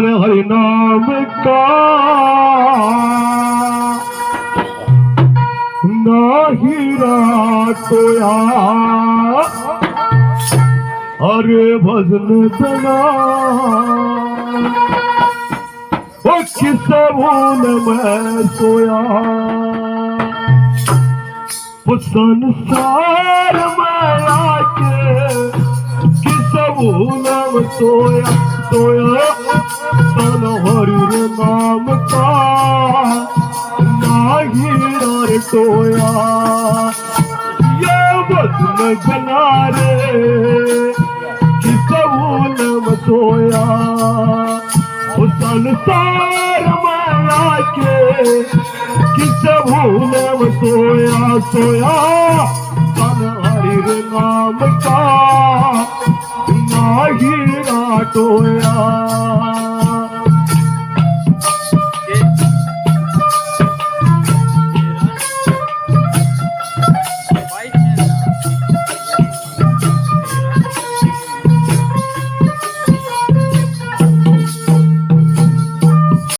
हरि नाम का नाही रातोया अरे भजन तना ओ किस भूल में सोया वो संसार में आके किस भूल में सोया सोया तन हरि नाम का नाही रे सोया ये भजन बना रे किस भूल में सोया वो संसार में आके किस भूल में सोया सोया तन हरि नाम का नाही राटोया।